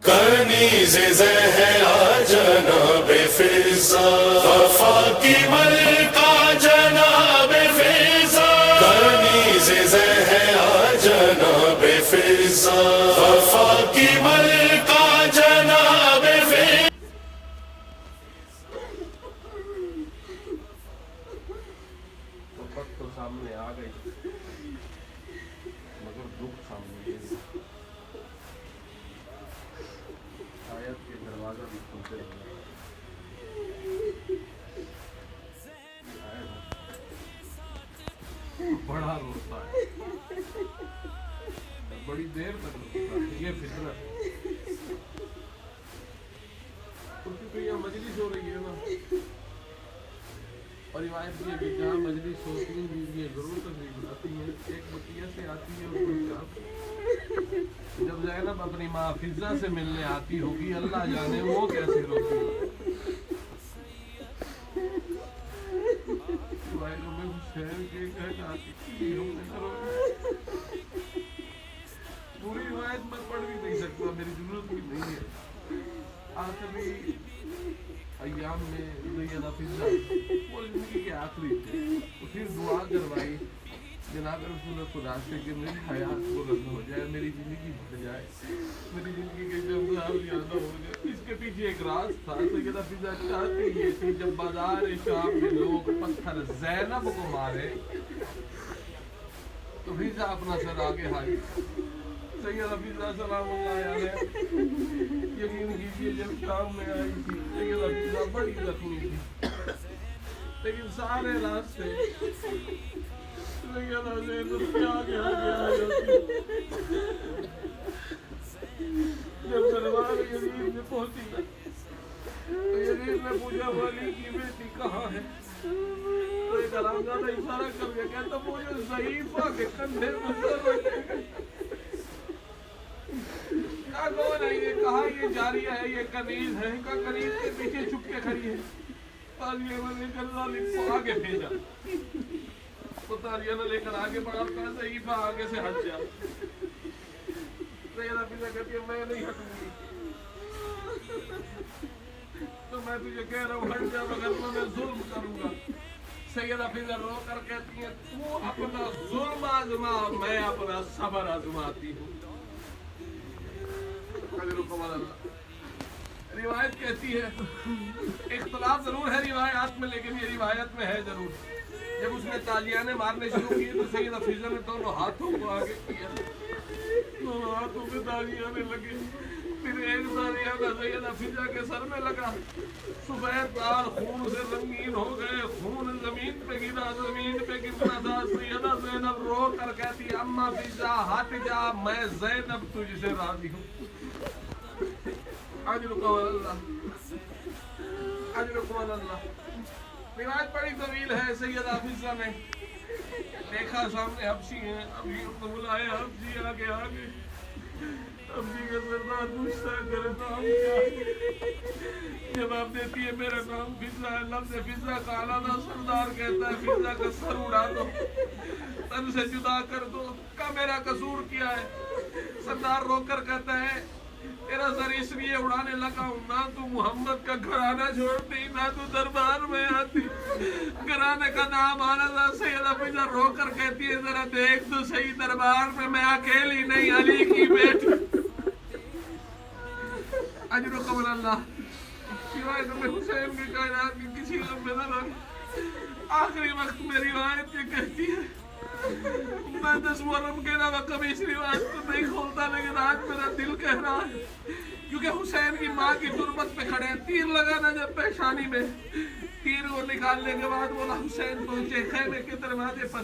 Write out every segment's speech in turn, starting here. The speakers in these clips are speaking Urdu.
کنیز زہرا جناب فضا وفا کی ملکہ جناب فضا کنیز زہرا جناب فضا وفا کی ملکہ جناب فضا. تو سامنے آ گئی مگر دکھ سامنے نہیں. آیت کے دروازہ بھی کھلتے رہے. بڑا روتا ہے, بڑی دیر تک روتا ہے. یہ فطرت ہے, کیونکہ یہاں مجلس ہو رہی ہے نا, اور روایت یہ بھی جہاں مجلس ہوتی ہے یہ ضرور تقریب آتی ہے, ایک بٹیا سے آتی ہے اس کو. جب زینب اپنی ماں فضا سے ملنے آتی ہوگی اللہ جانے وہ کیسے روتی ہے. حسین کے پوری روایت میں پڑھ بھی نہیں سکتا, میری ضرورت بھی نہیں ہے. آخری ایام میں سیدہ فضا وہ زندگی کے آخری تھے, پھر دعا کروائی جناب رسول خدا سے کہ میری حیات بلند ہو جائے, میری زندگی بڑھ جائے, میری زندگی کے جب زیادہ ہو جائے. اس کے پیچھے ایک راز تھا. سیدہ فضا چاہتی یہ تھی جب بازار شام میں لوگ پتھر زینب کو مارے تو فضا اپنا سر آگے ہائی. سیدہ فضا سلام اللہ علیہ یقین کیجیے جب شام میں آئی تھی سیدہ فضا بڑی زخمی تھی, لیکن سارے راستے سیدہ زینب کے آگے آگے آ جاتی. جب دربار یزید میں پہنچی تو یزید نے پوچھا والی کی بیٹی کہاں ہے, تو ایک حرامزادہ اشارہ کر کے کہتا مجھے ضعیفہ کے کندھے میں سر رکھے گئے. کہا کون ہے یہ, کہا یہ جاریہ ہے, یہ کنیز ہے. کہا کنیز کے پیچھے چھپ کے کھڑی ہے. تالیہ نے اللہ کو آگے بھیجا, تو تالیہ نے لے کر آگے بڑھا, کہا ضعیفہ آگے سے ہٹ جا. سیدہ فضا کہتی ہے میں نہیں ہٹوں گی, تو میں تجھے کہہ رہا ہوں ہٹ جا مگر میں ظلم کروں گا. سیدہ فضا رو کر کہتی ہے تو اپنا ظلم آزما, میں اپنا صبر آزماتی ہوں. روایت کہتی ہے, اختلاف ضرور ہے روایات میں لیکن یہ روایت میں ہے ضرور. جب اس نے تالیانے مارنے شروع کیے تو سیدہ فضا نے دونوں ہاتھوں کو آگے کیا, دونوں ہاتھوں میں تالیانے لگے. پھر ایک تالیانہ سیدہ فضا کے سر میں لگا, سفید دار خون سے رنگین ہو گئے. خون زمین پہ گرا, زمین پہ گرنا تھا. سیدہ زینب رو کر کہتی اما فضا ہٹ جا, میں زینب تجھ سے راضی ہوں. اجرکم اللہ, اجرکم اللہ. روایت بڑی طویل ہے. سیدہ فضا نے دیکھا سامنے حبشی ہیں, ابھی کو بلایا, حبشی آگے آگے. حبشی کا سردار پوچھتا ہے تیرا نام کیا ہے, جواب دیتی ہے میرا نام فضا ہے. لفظ فضا کا علامہ سردار کہتا ہے فضا کا سر اڑا دو, تن سے جدا کر دو. کا میرا قصور کیا ہے؟ سردار رو کر کہتا ہے تیرا سر اس لیے اڑانے لگا ہوں, نہ تو محمد کا گھرانہ چھوڑتی, نہ تو دربار میں آتی, گھرانے کا نام آنا تھا. سیدہ فضا رو کر کہتی ہے ذرا دیکھ تو صحیح, دربار میں میں اکیلی نہیں علی کی بیٹی. اجرکم اللہ. روایت میں حسین کی کائنات کی کسی لمبے دوران آخری وقت میں روایت یہ کہتی ہے میں 10 محرم کے علاوہ کبھی اس روایت کو نہیں کھولتا, لیکن آج میرا دل کہہ رہا ہے کیونکہ حسین کی ماں کی تربت پہ کھڑے ہیں. تیر لگانا جب پیشانی میں, تیر کو نکالنے کے بعد بولا حسین پہنچے خیمے کے دروازے پر.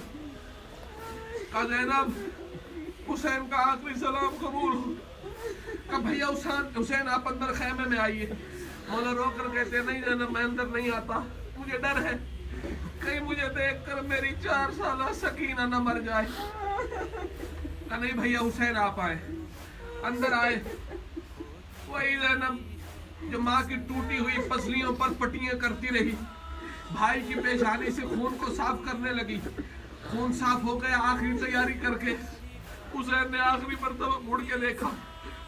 کہا زینب حسین کا آخری سلام قبول ہو. کہا بھیا حسین آپ اندر خیمے میں آئیے. مولا رو کر کہتے نہیں زینب میں اندر نہیں آتا, مجھے ڈر ہے کہیں مجھے دیکھ کر میری 4 سالہ سکینہ نہ مر جائے. کہا نہیں بھیا حسین آپ آئے. اندر آئے. وہی زینب جو ماں کی ٹوٹی ہوئی پسلیوں پر پٹیاں کرتی رہی, بھائی کی پیشانی سے خون کو صاف کرنے لگی. خون صاف ہو گیا. آخری تیاری کر کے حسین نے آخری مرتبہ مڑ کے دیکھا,